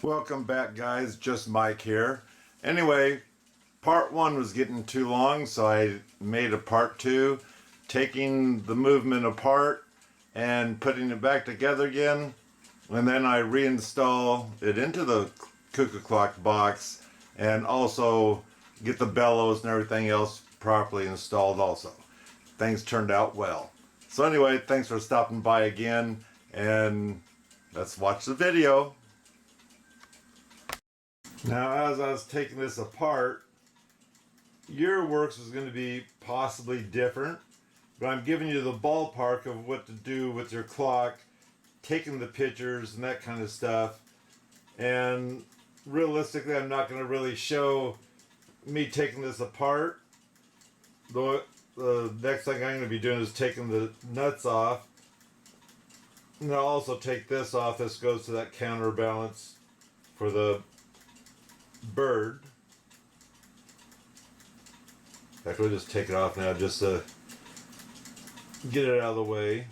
Welcome back, guys. Just Mike here. Anyway, part one was getting too long, so I made a part two, taking the movement apart and putting it back together again. And then I reinstall it into the Cuckoo Clock box and also get the bellows and everything else properly installed also. Things turned out well. So anyway, thanks for stopping by again, and let's watch the video. Now, as I was taking this apart, your works is going to be possibly different, but I'm giving you the ballpark of what to do with your clock, taking the pictures and that kind of stuff. And realistically, I'm not going to really show me taking this apart. The next thing I'm going to be doing is taking the nuts off. And I'll also take this off. This goes to that counterbalance for the bird. In fact, we'll just take it off now just to get it out of the way.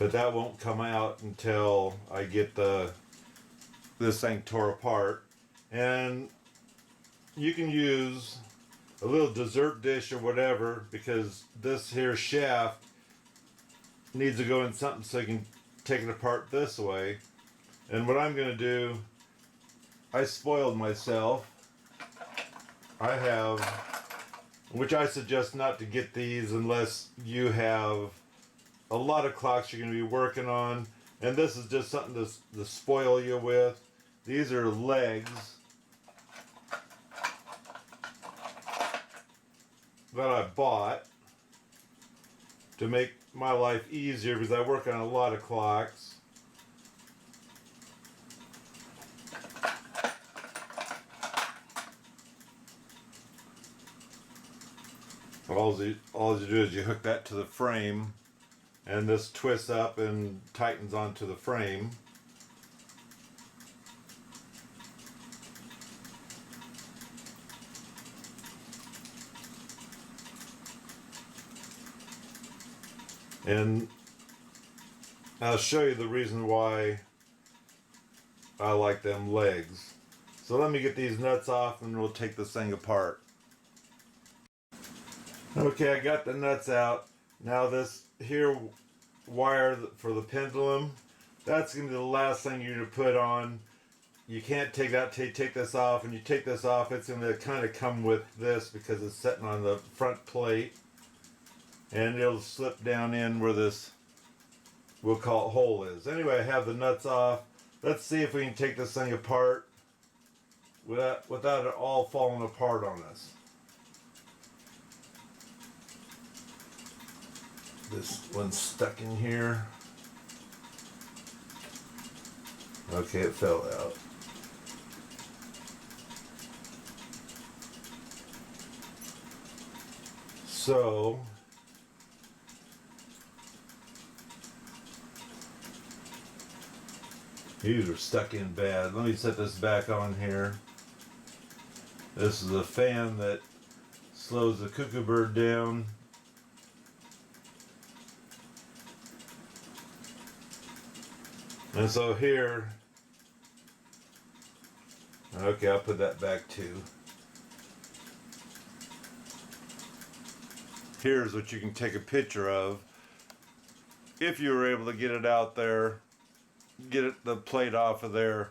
But that won't come out until I get this thing tore apart. And you can use a little dessert dish or whatever, because this here shaft needs to go in something so you can take it apart this way. And what I'm going to do, I spoiled myself. I have, which I suggest not to get these unless you have a lot of clocks you're going to be working on. And this is just something to spoil you with. These are legs that I bought to make my life easier because I work on a lot of clocks. All you do is you hook that to the frame, and this twists up and tightens onto the frame. And I'll show you the reason why I like them legs. So let me get these nuts off and we'll take this thing apart. Okay, I got the nuts out. Now this here wire for the pendulum, that's going to be the last thing you're going to put on. You can't take that till you take this off. When you take this off, it's going to kind of come with this because it's sitting on the front plate. And it'll slip down in where this, we'll call it, hole is. Anyway, I have the nuts off. Let's see if we can take this thing apart without it all falling apart on us. This one's stuck in here. Okay, it fell out. So these are stuck in bad. Let me set this back on here. This is a fan that slows the cuckoo bird down. And so here, okay, I'll put that back too. Here's what you can take a picture of if you were able to get it out there, get the plate off of there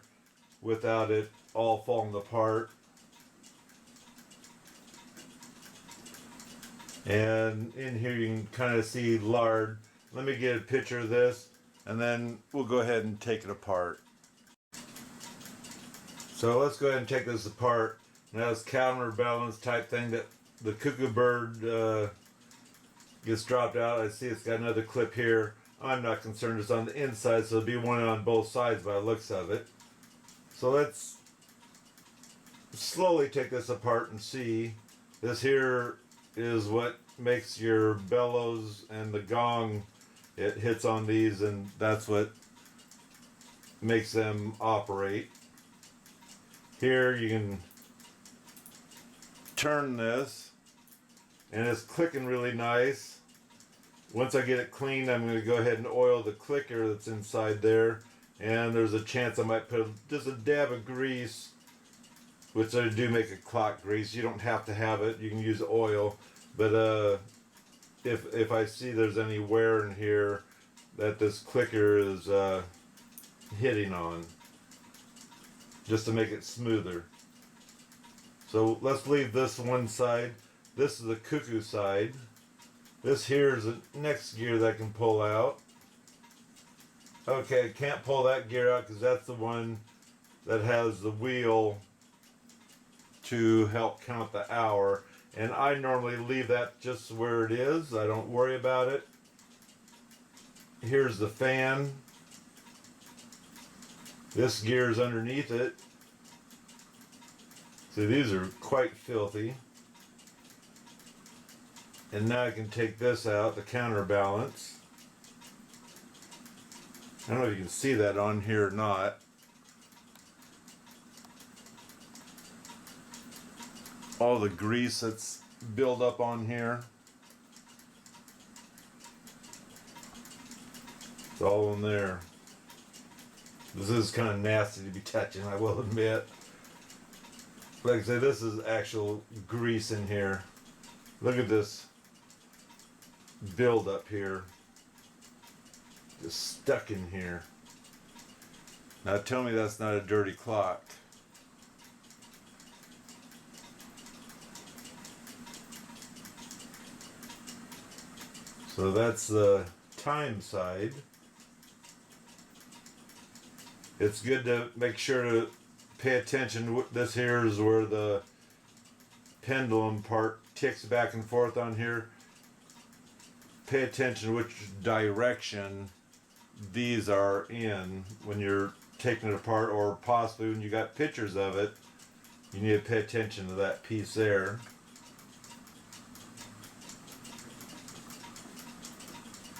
without it all falling apart. And in here you can kind of see lard. Let me get a picture of this and then we'll go ahead and take it apart. So let's go ahead and take this apart. Now this counterbalance type thing that the cuckoo bird gets dropped out. I see it's got another clip here. I'm not concerned, it's on the inside, so it'll be one on both sides by the looks of it. So let's slowly take this apart and see. This here is what makes your bellows and the gong. It hits on these and that's what makes them operate. Here you can turn this and it's clicking really nice. once I get it cleaned, I'm going to go ahead and oil the clicker that's inside there. And there's a chance I might put just a dab of grease, which I do make a clock grease. You don't have to have it. You can use oil. But if I see there's any wear in here that this clicker is hitting on, just to make it smoother. So let's leave this one side. This is the Cuckoo side. This here is the next gear that I can pull out. Okay, I can't pull that gear out because that's the one that has the wheel to help count the hour. And I normally leave that just where it is. I don't worry about it. Here's the fan. This gear is underneath it. See, these are quite filthy. And now I can take this out, the counterbalance. I don't know if you can see that on here or not. All the grease that's built up on here. It's all in there. This is kind of nasty to be touching, I will admit. Like I say, this is actual grease in here. Look at this build up here. Just stuck in here. Now tell me that's not a dirty clock. So that's the time side. It's good to make sure to pay attention. This here is where the pendulum part ticks back and forth on here. Pay attention which direction these are in when you're taking it apart, or possibly when you got pictures of it, you need to pay attention to that piece there.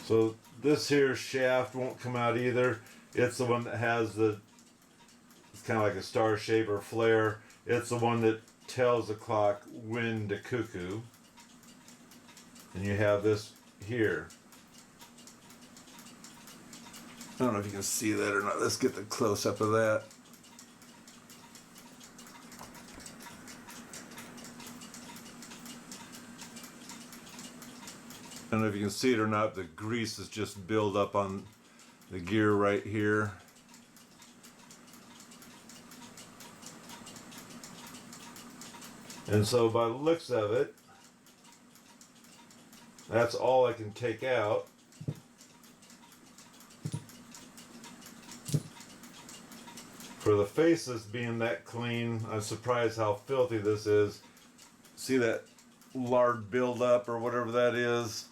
So this here shaft won't come out either. It's the one that has the, it's kind of like a star shape or flare. It's the one that tells the clock when to cuckoo. And you have this here. I don't know if you can see that or not. Let's get the close up of that. I don't know if you can see it or not. The grease is just built up on the gear right here. And so by the looks of it, that's all I can take out. For the faces being that clean, I'm surprised how filthy this is. See that lard buildup or whatever that is?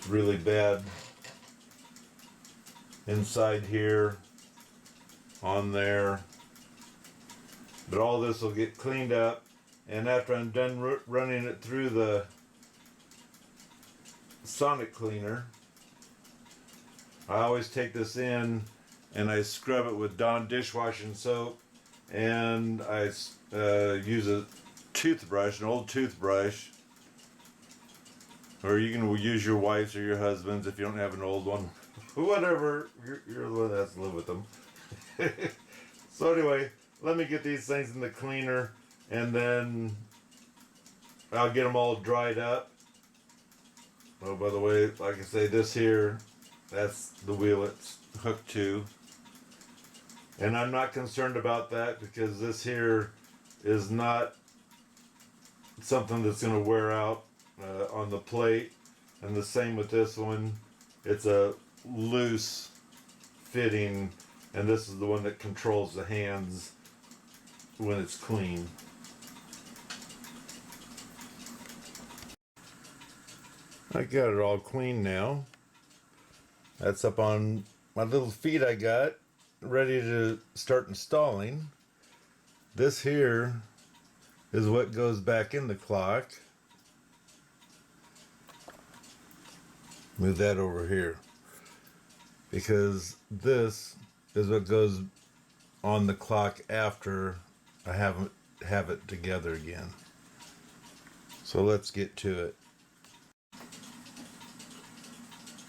Really bad inside here, on there. But all this will get cleaned up, and after I'm done running it through the sonic cleaner, I always take this in and I scrub it with Dawn dishwashing soap, and I use a toothbrush, an old toothbrush, or you can use your wife's or your husband's if you don't have an old one. Whatever, you're the one that has to live with them. So anyway, let me get these things in the cleaner, and then I'll get them all dried up. Oh, by the way, like I say, this here, that's the wheel it's hooked to. And I'm not concerned about that because this here is not something that's going to wear out on the plate. And the same with this one. It's a loose fitting, and this is the one that controls the hands when it's clean. I got it all clean now. That's up on my little feet I got, ready to start installing. This here is what goes back in the clock. Move that over here, because this is what goes on the clock after I have it together again. So let's get to it.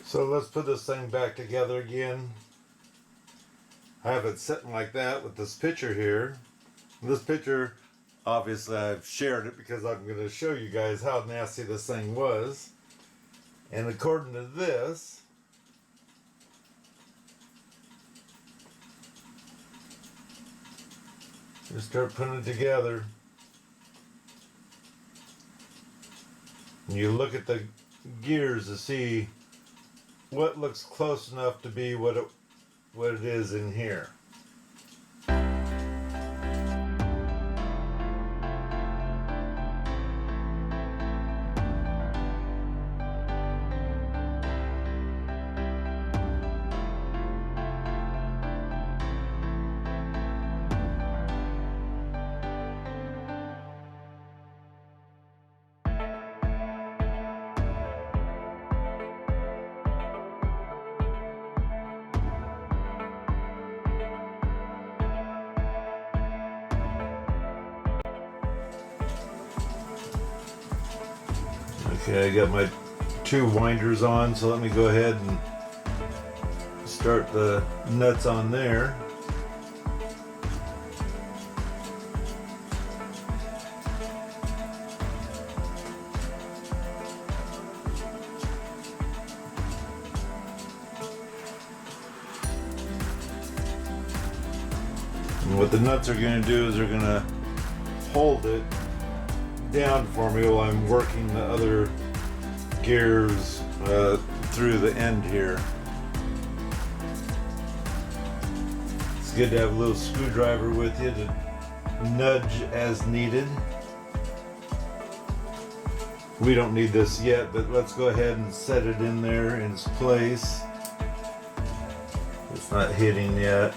So let's put this thing back together again. I have it sitting like that with this picture here. This picture, obviously I've shared it because I'm going to show you guys how nasty this thing was. And according to this, just start putting it together. And you look at the gears to see what looks close enough to be what it is in here. Okay, I got my 2 winders on, so let me go ahead and start the nuts on there. And what the nuts are going to do is they're going to hold it down for me while I'm working the other gears through the end here. It's good to have a little screwdriver with you to nudge as needed. We don't need this yet, but let's go ahead and set it in there in its place. It's not hitting yet.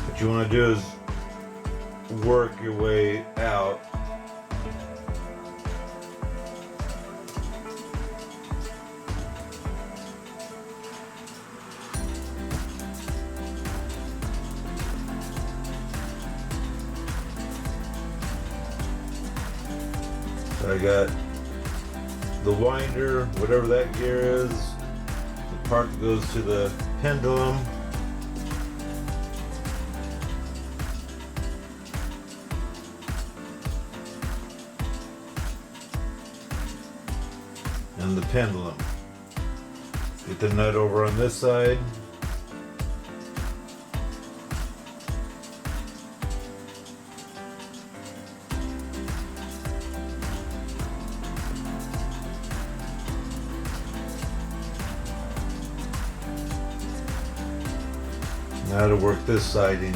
What you want to do is work your way out. So I got the winder, whatever that gear is, the part that goes to the pendulum. And the pendulum. Get the nut over on this side. Now to work this side in.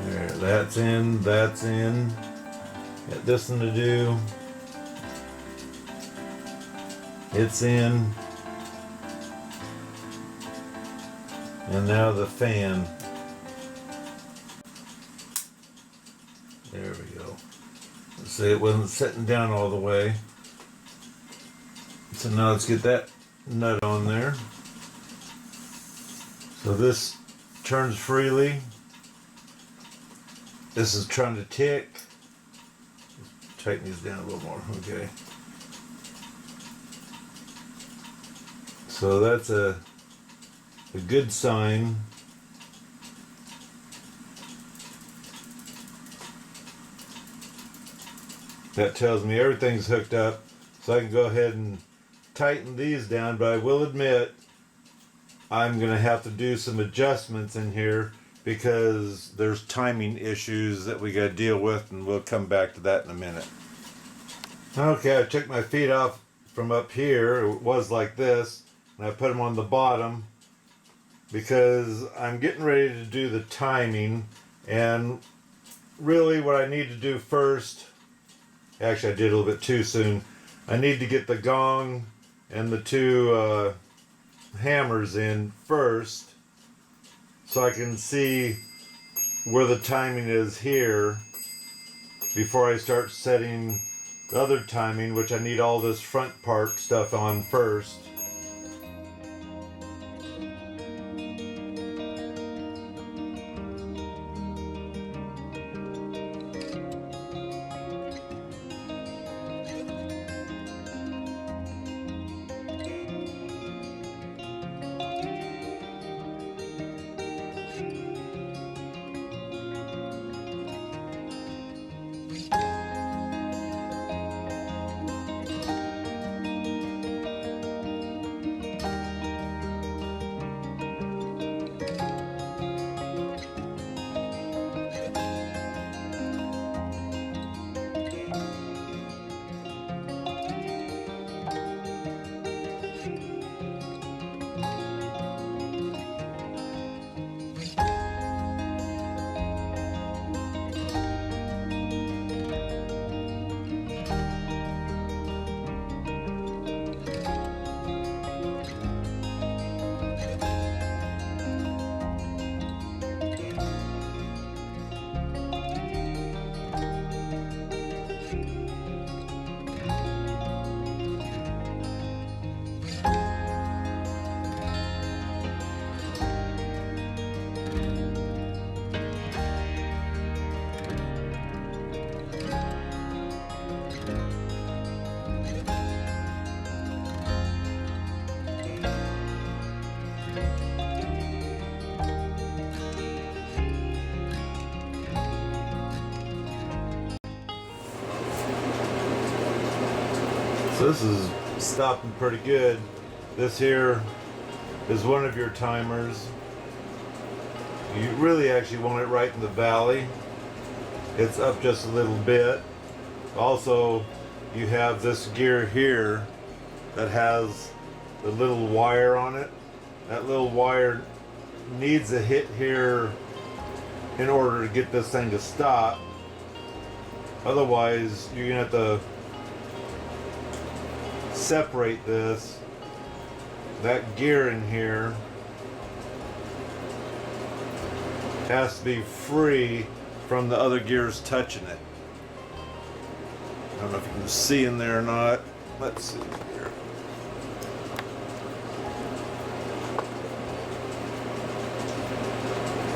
There, that's in, that's in. Got this one to do. It's in. And now the fan. There we go. Let's see, it wasn't sitting down all the way. So now let's get that nut on there. So this turns freely. This is trying to tick. Tighten these down a little more, okay. So that's a good sign. That tells me everything's hooked up, so I can go ahead and tighten these down, but I will admit I'm going to have to do some adjustments in here because there's timing issues that we got to deal with, and we'll come back to that in a minute. Okay, I took my feet off from up here. It was like this, and I put them on the bottom because I'm getting ready to do the timing, and really what I need to do first, actually I did a little bit too soon, I need to get the gong and the 2 hammers in first so I can see where the timing is here before I start setting the other timing, which I need all this front part stuff on first. So this is stopping pretty good. This here is one of your timers. You really actually want it right in the valley. It's up just a little bit. Also, you have this gear here that has the little wire on it. That little wire needs a hit here in order to get this thing to stop. Otherwise, you're gonna have to separate this. That gear in here has to be free from the other gears touching it. I don't know if you can see in there or not. Let's see here.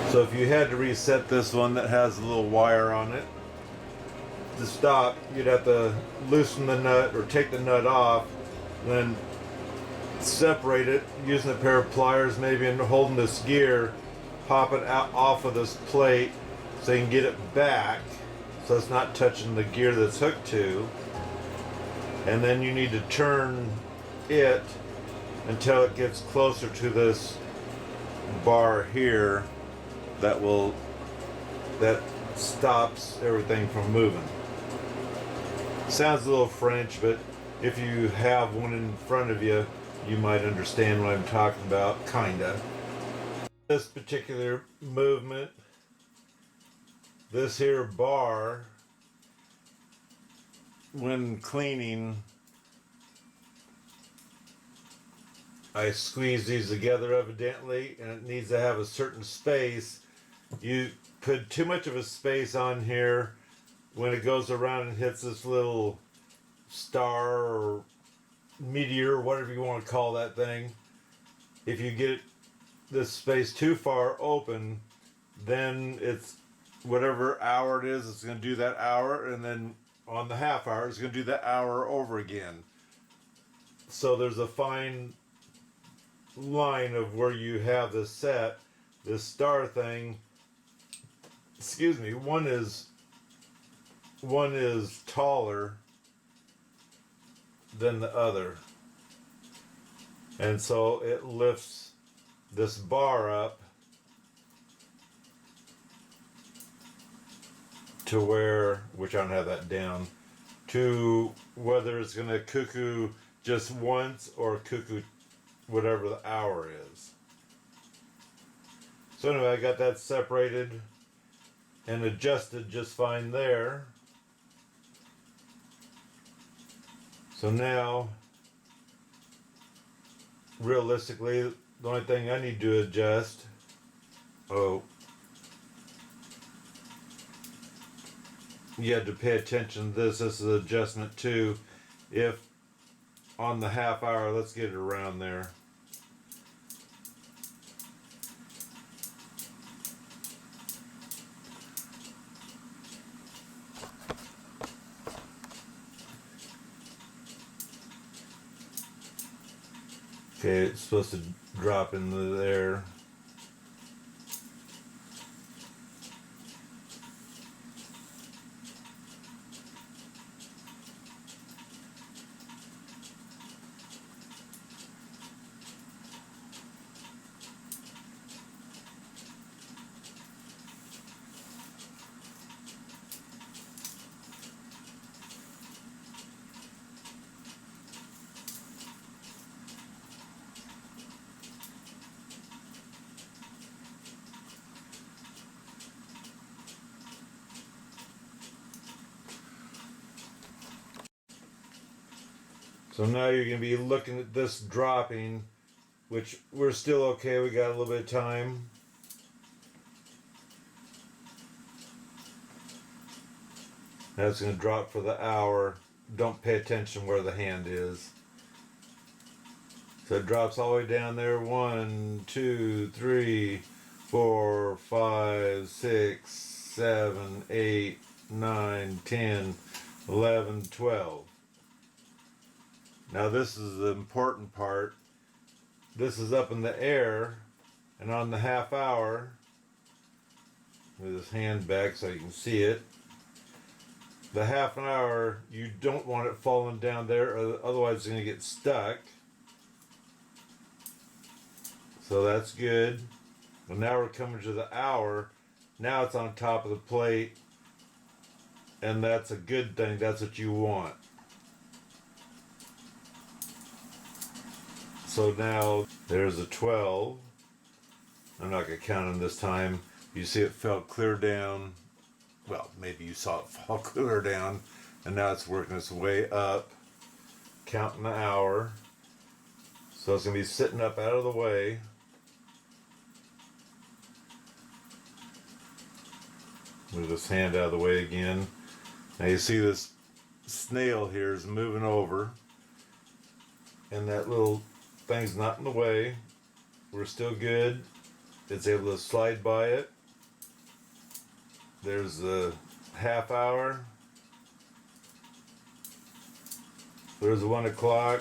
So if you had to reset this one that has a little wire on it, to stop, you'd have to loosen the nut or take the nut off, then separate it using a pair of pliers maybe, and holding this gear, pop it out off of this plate so you can get it back so it's not touching the gear that's hooked to. And then you need to turn it until it gets closer to this bar here that stops everything from moving. Sounds a little French, but if you have one in front of you, you might understand what I'm talking about, kinda. This particular movement, this here bar, when cleaning, I squeeze these together evidently, and it needs to have a certain space. You put too much of a space on here, when it goes around and hits this little star or meteor, whatever you want to call that thing, if you get this space too far open, then it's whatever hour it is, it's going to do that hour, and then on the half hour, it's going to do that hour over again. So there's a fine line of where you have this set. This star thing, excuse me, one is taller than the other, and so it lifts this bar up to where, which I don't have that down, to whether it's going to cuckoo just once or cuckoo whatever the hour is. So anyway, I got that separated and adjusted just fine there. So now, realistically, the only thing I need to adjust, you had to pay attention to this. This is adjustment 2. If on the half hour, let's get it around there. Okay, it's supposed to drop into there. So now you're going to be looking at this dropping, which we're still okay. We got a little bit of time. That's going to drop for the hour. Don't pay attention where the hand is. So it drops all the way down there. 1, 2, 3, 4, 5, 6, 7, 8, 9, 10, 11, 12. Now this is the important part. This is up in the air, and on the half hour, with his hand back so you can see it, the half an hour, you don't want it falling down there, or otherwise it's going to get stuck. So that's good. Well, now we're coming to the hour. Now it's on top of the plate, and that's a good thing. That's what you want. So now there's a 12. I'm not going to count them this time. You see it fell clear down. Well, maybe you saw it fall clear down, and now it's working its way up, counting the hour. So it's going to be sitting up out of the way. Move this hand out of the way again. Now you see this snail here is moving over, and that little thing's not in the way. We're still good. It's able to slide by it. There's the half hour. There's the 1 o'clock.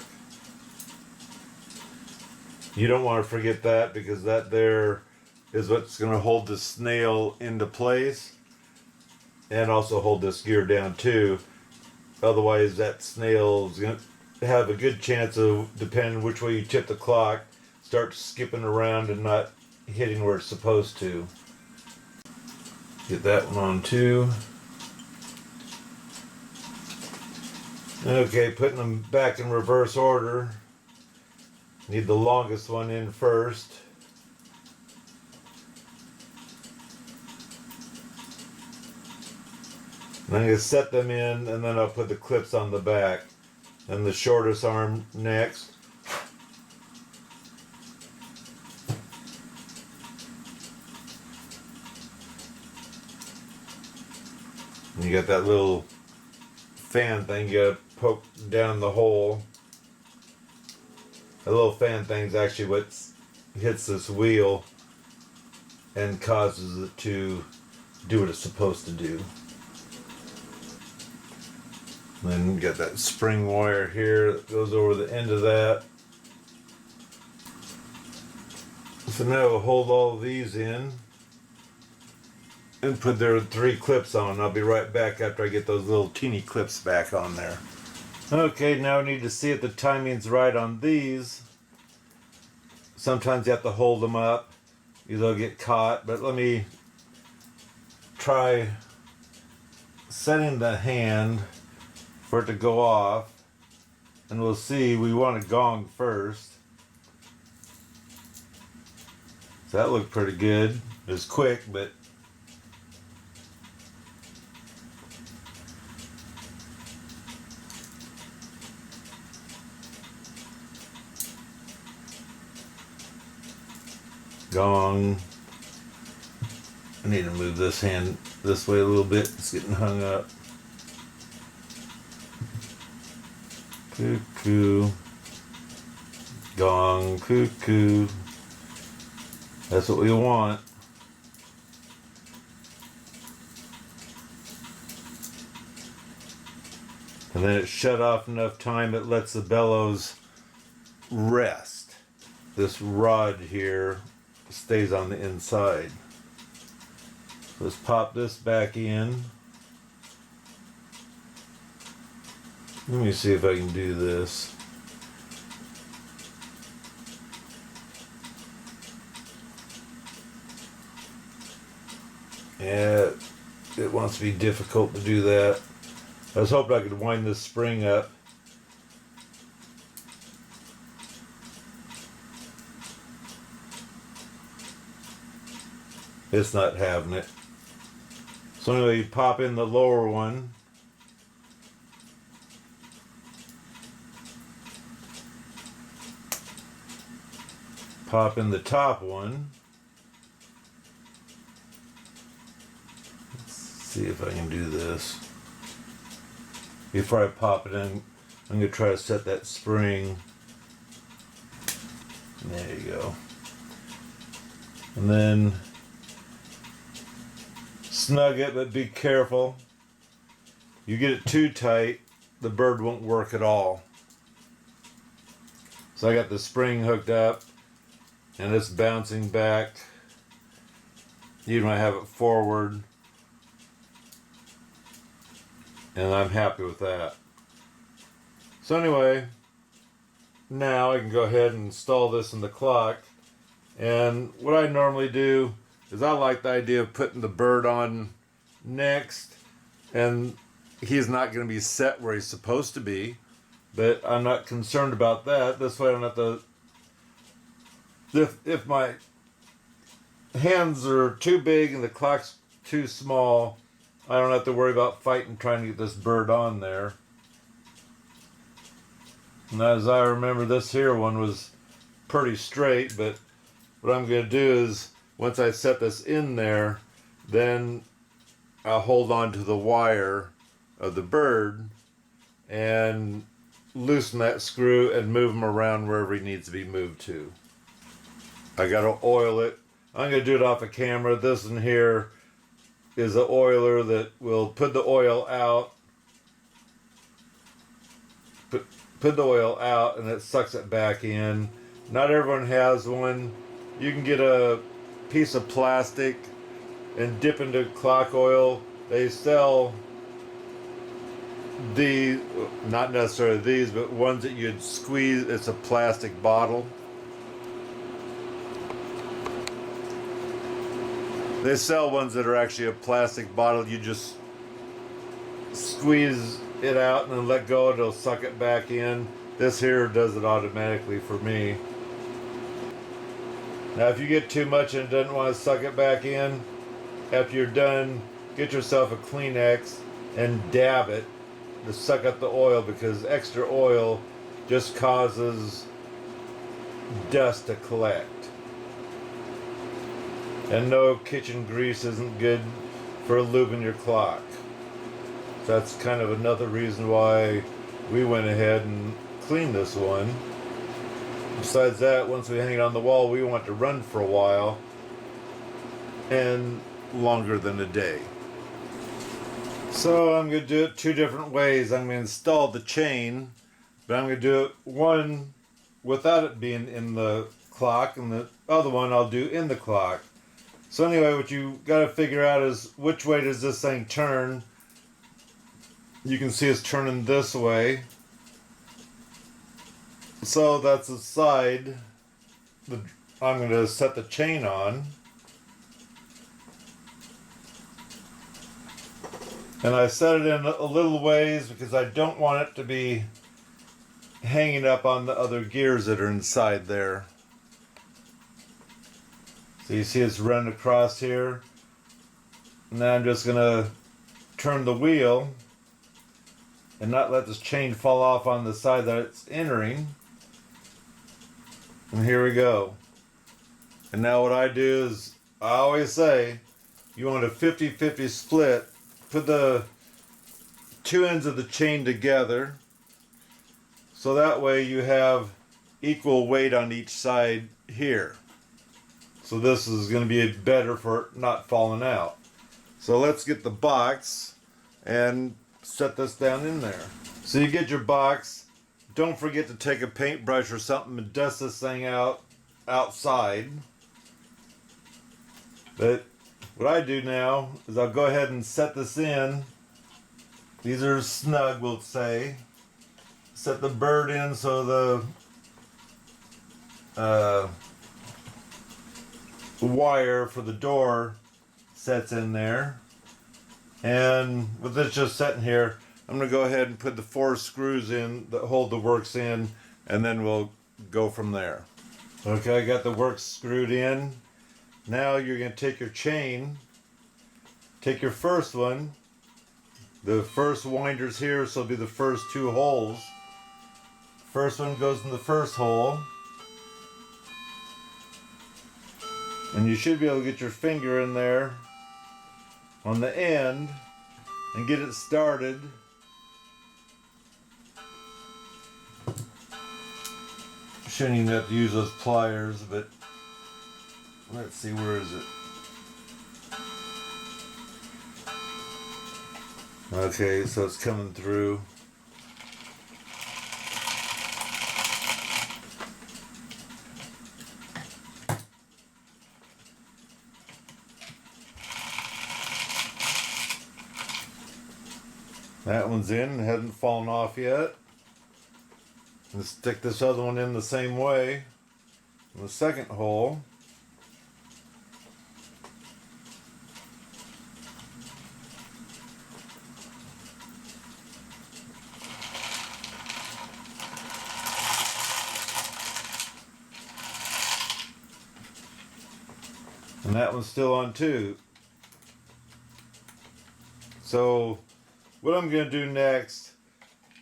You don't want to forget that, because that there is what's going to hold the snail into place and also hold this gear down too. Otherwise that snail is going to have a good chance of, depending which way you tip the clock, start skipping around and not hitting where it's supposed to. Get that one on too. Okay, putting them back in reverse order. Need the longest one in first. And I'm going to set them in, and then I'll put the clips on the back. And the shortest arm next. And you got that little fan thing you gotta poke down the hole. The little fan thing's actually what hits this wheel and causes it to do what it's supposed to do. And then you got that spring wire here that goes over the end of that. So now we'll hold all of these in and put their 3 clips on. I'll be right back after I get those little teeny clips back on there. Okay, now we need to see if the timing's right on these. Sometimes you have to hold them up. They'll get caught, but let me try setting the hand for it to go off, and we'll see. We want a gong first. So that looked pretty good. It was quick, but gong. I need to move this hand this way a little bit. It's getting hung up. Cuckoo. Gong, cuckoo. That's what we want. And then it's shut off enough time it lets the bellows rest. This rod here stays on the inside. Let's pop this back in. Let me see if I can do this. Yeah, it wants to be difficult to do that. I was hoping I could wind this spring up. It's not having it. So anyway, you pop in the lower one. Pop in the top one. Let's see if I can do this. Before I pop it in, I'm going to try to set that spring. There you go. And then snug it, but be careful. You get it too tight, the bird won't work at all. So I got the spring hooked up and it's bouncing back. You might have it forward. And I'm happy with that. So anyway, now I can go ahead and install this in the clock. And what I normally do is I like the idea of putting the bird on next. And he's not going to be set where he's supposed to be. But I'm not concerned about that. This way I don't have to... If my hands are too big and the clock's too small, I don't have to worry about fighting trying to get this bird on there. And as I remember, this here one was pretty straight, but what I'm going to do is once I set this in there, then I'll hold on to the wire of the bird and loosen that screw and move him around wherever he needs to be moved to. I got to oil it. I'm going to do it off a camera. This in here is an oiler that will put the oil out. Put the oil out and it sucks it back in. Not everyone has one. You can get a piece of plastic and dip into clock oil. They sell these, not necessarily these, but ones that you'd squeeze. It's a plastic bottle. They sell ones that are actually a plastic bottle. You just squeeze it out and then let go and it'll suck it back in. This here does it automatically for me. Now if you get too much and doesn't want to suck it back in, after you're done, get yourself a Kleenex and dab it to suck up the oil, because extra oil just causes dust to collect. And no, kitchen grease isn't good for lubing your clock. That's kind of another reason why we went ahead and cleaned this one. Besides that, once we hang it on the wall, we want it to run for a while and longer than a day. So I'm going to do it two different ways. I'm going to install the chain, but I'm going to do it one without it being in the clock, and the other one I'll do in the clock. So anyway, what you got to figure out is which way does this thing turn. You can see it's turning this way. So that's the side I'm going to set the chain on. And I set it in a little ways because I don't want it to be hanging up on the other gears that are inside there. So you see it's running across here. Now I'm just going to turn the wheel and not let this chain fall off on the side that it's entering. And here we go. And now what I do is, I always say, you want a 50-50 split. Put the two ends of the chain together. so that way you have equal weight on each side here. So this is going to be better for not falling out. So let's get the box and set this down in there. So you get your box. Don't forget to take a paintbrush or something and dust this thing out outside. But what I do now is I'll go ahead and set this in. These are snug, we'll say. Set the bird in so the wire for the door sets in there. And with this just sitting here, I'm going to go ahead and put the 4 screws in that hold the works in, and then we'll go from there. Okay, I got the works screwed in. Now you're going to take your chain, take your first one, the first winder's here, so it'll be the first 2 holes. First one goes in the first hole. And you should be able to get your finger in there on the end and get it started. Shouldn't even have to use those pliers, but let's see, where is it? Okay, so it's coming through. That one's in, hasn't fallen off yet. Let's stick this other one in the same way in the second hole. And that one's still on too. So what I'm going to do next,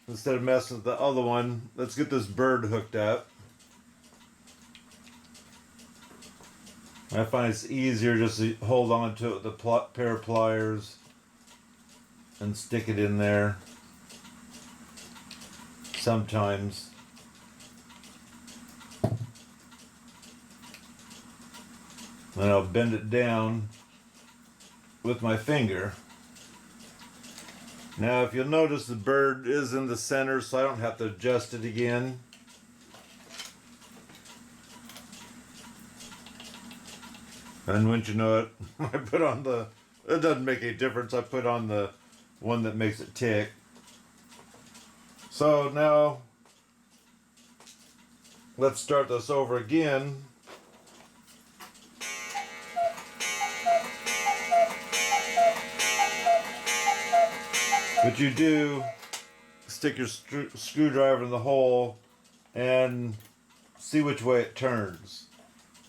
instead of messing with the other one, let's get this bird hooked up. I find it's easier just to hold on to it with a pair of pliers and stick it in there sometimes. Then I'll bend it down with my finger. Now if you'll notice, the bird is in the center, so I don't have to adjust it again. And wouldn't you know it, I put on it doesn't make any difference, I put on the one that makes it tick. So now, let's start this over again. What you do, stick your screwdriver in the hole and see which way it turns.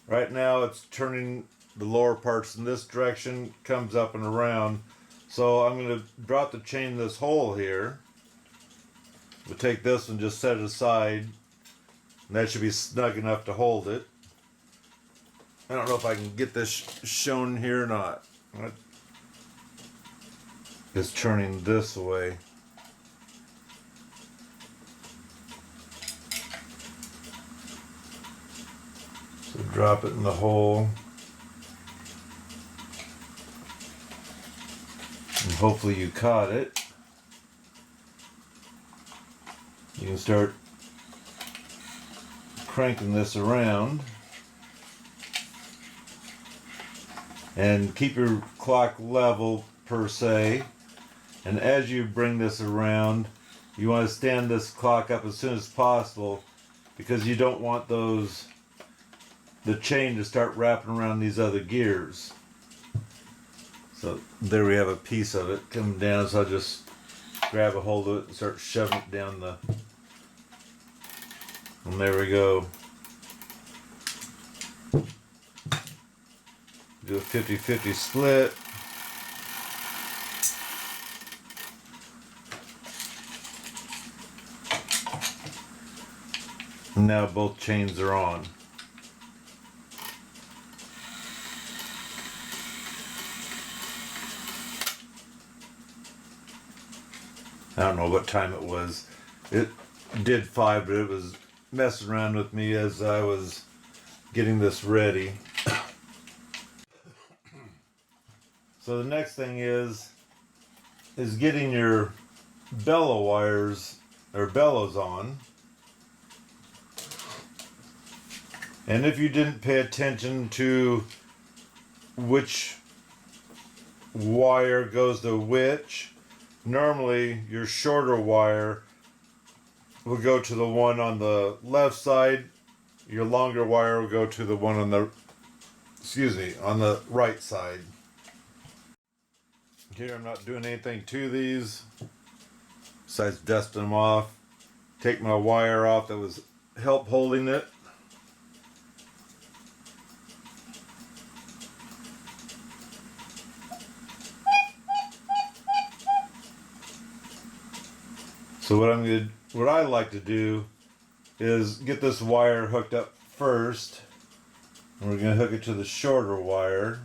Right now it's turning the lower parts in this direction, comes up and around. So I'm going to drop the chain in this hole here. We'll take this and just set it aside. And that should be snug enough to hold it. I don't know if I can get this shown here or not. It's turning this way. So drop it in the hole. And hopefully you caught it. You can start cranking this around. And keep your clock level per se. And as you bring this around, you want to stand this clock up as soon as possible, because you don't want the chain to start wrapping around these other gears. So there we have a piece of it coming down, so I'll just grab a hold of it and start shoving it down and there we go. Do a 50-50 split. Now both chains are on. I don't know what time it was. did 5, but it was messing around with me as I was getting this ready. So the next thing is getting your bellow wires or bellows on. And if you didn't pay attention to which wire goes to which, normally your shorter wire will go to the one on the left side, your longer wire will go to the one on the on the right side. Here I'm not doing anything to these besides dusting them off. Take my wire off that was help holding it. So what I like to do is get this wire hooked up first. And we're going to hook it to the shorter wire.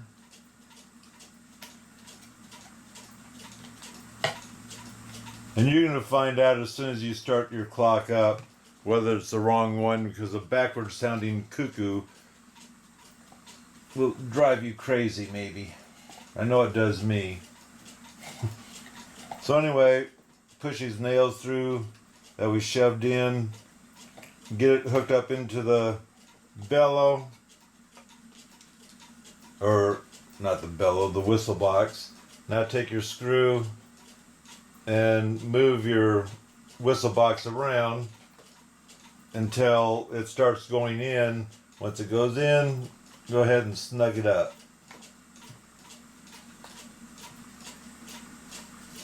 And you're going to find out as soon as you start your clock up whether it's the wrong one, because a backwards sounding cuckoo will drive you crazy maybe. I know it does me. So anyway, push these nails through that we shoved in, get it hooked up into the bellow, or not the bellow, the whistle box. Now take your screw and move your whistle box around until it starts going in. Once it goes in, go ahead and snug it up.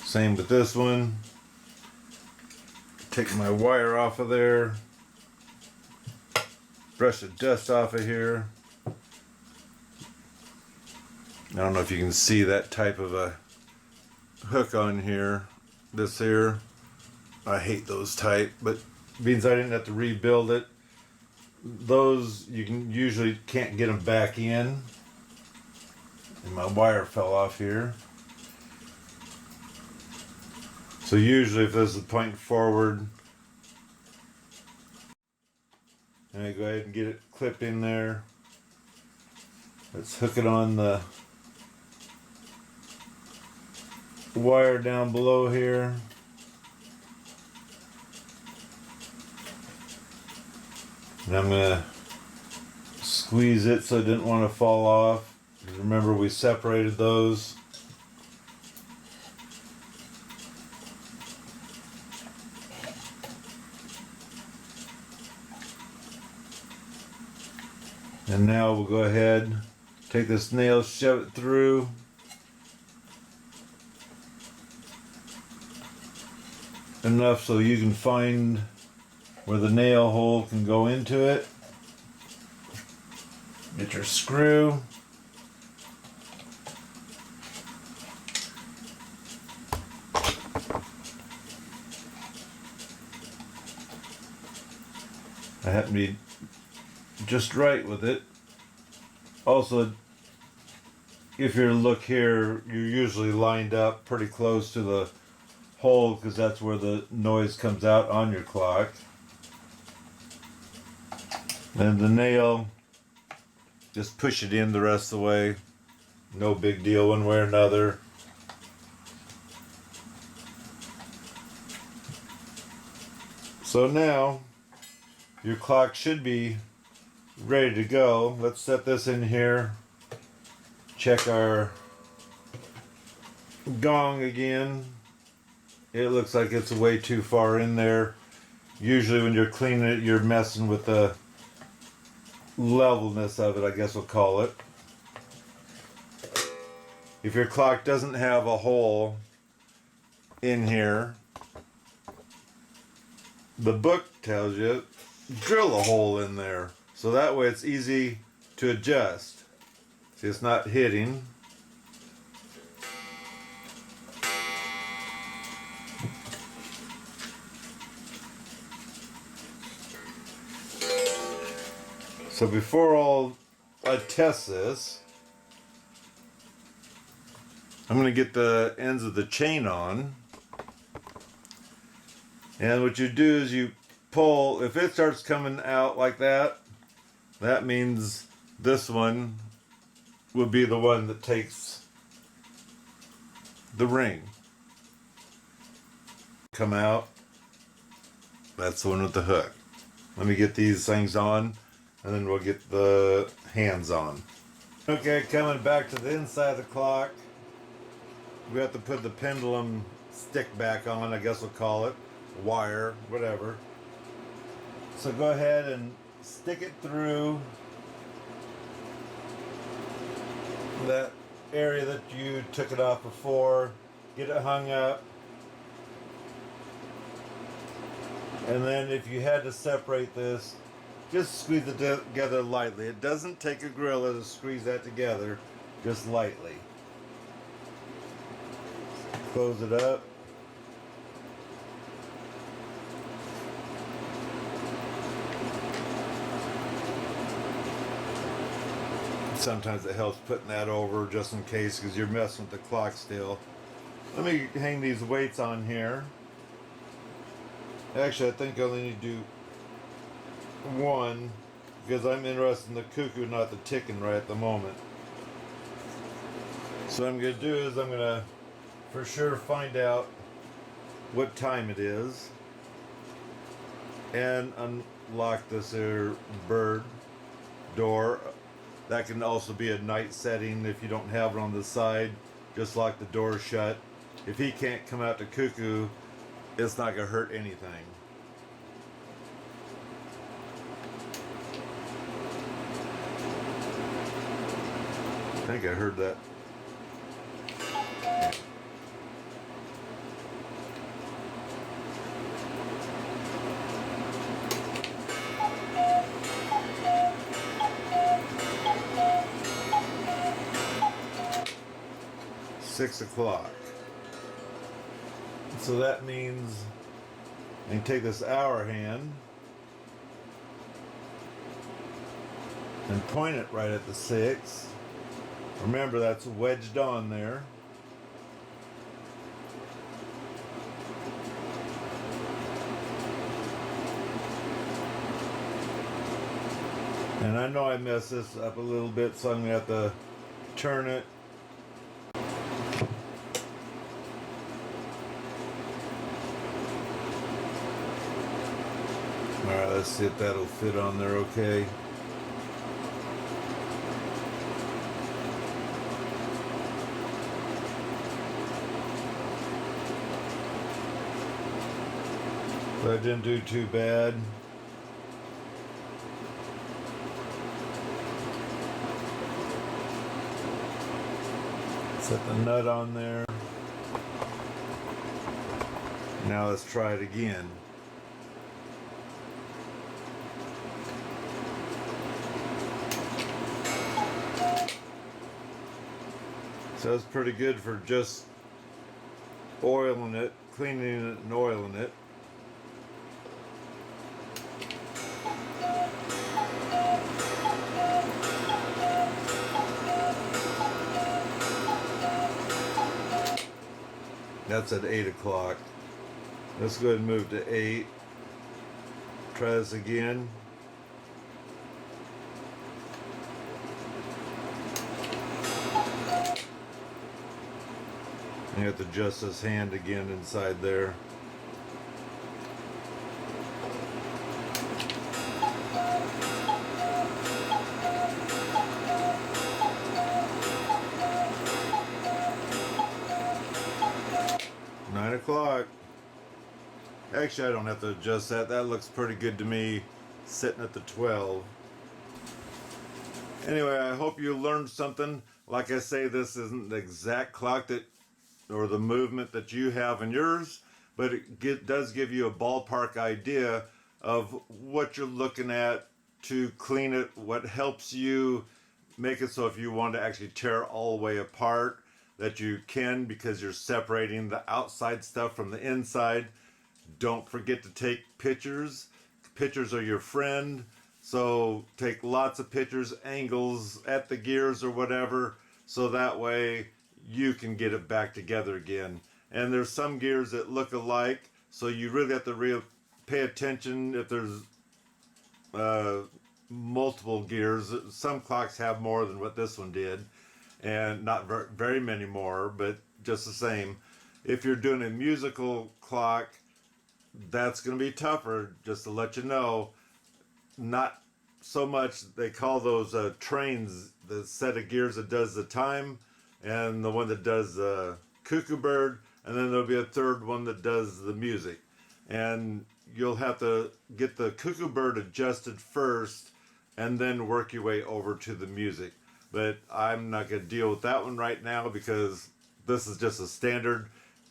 Same with this one. Take my wire off of there. Brush the dust off of here. I don't know if you can see that type of a hook on here. This here. I hate those type, but means I didn't have to rebuild it. Those you can usually can't get them back in. And my wire fell off here. So usually if this is pointing forward, and I go ahead and get it clipped in there. Let's hook it on the wire down below here. And I'm going to squeeze it so it didn't want to fall off. Remember, we separated those. And now we'll go ahead, take this nail, shove it through. Enough so you can find where the nail hole can go into it. Get your screw. I happen to be just right with it. Also, if you look here, you're usually lined up pretty close to the hole because that's where the noise comes out on your clock. And the nail, just push it in the rest of the way. No big deal one way or another. So now your clock should be ready to go. Let's set this in here. Check our gong again. It looks like it's way too far in there. Usually when you're cleaning it, you're messing with the levelness of it, I guess we'll call it. If your clock doesn't have a hole in here, the book tells you drill a hole in there, so that way it's easy to adjust. See, it's not hitting. So before I test this, I'm going to get the ends of the chain on. And what you do is you pull, if it starts coming out like that, that means this one would be the one that takes the ring. Come out, that's the one with the hook. Let me get these things on, and then we'll get the hands on. Okay, coming back to the inside of the clock, we have to put the pendulum stick back on, I guess we'll call it, wire, whatever. So go ahead and stick it through that area that you took it off before, get it hung up, and then if you had to separate this, just squeeze it together lightly. It doesn't take a gorilla to squeeze that together, just lightly. Close it up. Sometimes it helps putting that over just in case, because you're messing with the clock still. Let me hang these weights on here. Actually, I think I only need to do one, because I'm interested in the cuckoo, not the ticking right at the moment. So what I'm going to do is I'm going to for sure find out what time it is and unlock this here bird door. That can also be a night setting if you don't have it on the side. Just lock the door shut. If he can't come out to cuckoo, it's not going to hurt anything. I think I heard that. Six o'clock. So that means I can take this hour hand and point it right at the 6. Remember, that's wedged on there. And I know I messed this up a little bit, so I'm going to have to turn it. Alright, let's see if that'll fit on there okay. That didn't do too bad. Set the nut on there. Now let's try it again. So that's pretty good for just oiling it, cleaning it and oiling it. That's at 8 o'clock. Let's go ahead and move to 8. Try this again. You have to adjust this hand again inside there. O'clock. Actually, I don't have to adjust that. That looks pretty good to me, sitting at the 12. Anyway, I hope you learned something. Like I say, this isn't the exact clock that, or the movement that you have in yours, but it does give you a ballpark idea of what you're looking at to clean it, what helps you make it so if you want to actually tear all the way apart, that you can, because you're separating the outside stuff from the inside. Don't forget to take pictures. Pictures are your friend. So take lots of pictures, angles at the gears or whatever, so that way you can get it back together again. And there's some gears that look alike, so you really have to pay attention if there's multiple gears. Some clocks have more than what this one did, and not very many more, but just the same. If you're doing a musical clock, that's going to be tougher, just to let you know. Not so much, they call those trains, the set of gears that does the time, and the one that does the cuckoo bird, and then there'll be a third one that does the music. And you'll have to get the cuckoo bird adjusted first, and then work your way over to the music. But I'm not going to deal with that one right now, because this is just a standard,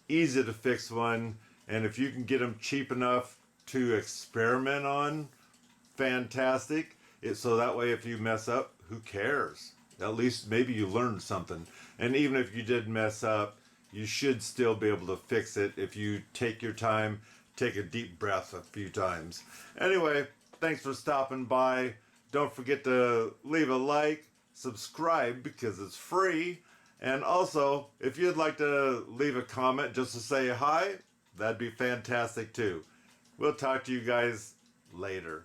easy to fix one. And if you can get them cheap enough to experiment on, fantastic. So that way if you mess up, who cares? At least maybe you learned something. And even if you did mess up, you should still be able to fix it if you take your time, take a deep breath a few times. Anyway, thanks for stopping by. Don't forget to leave a like, subscribe because it's free. And also, if you'd like to leave a comment just to say hi, that'd be fantastic too. We'll talk to you guys later.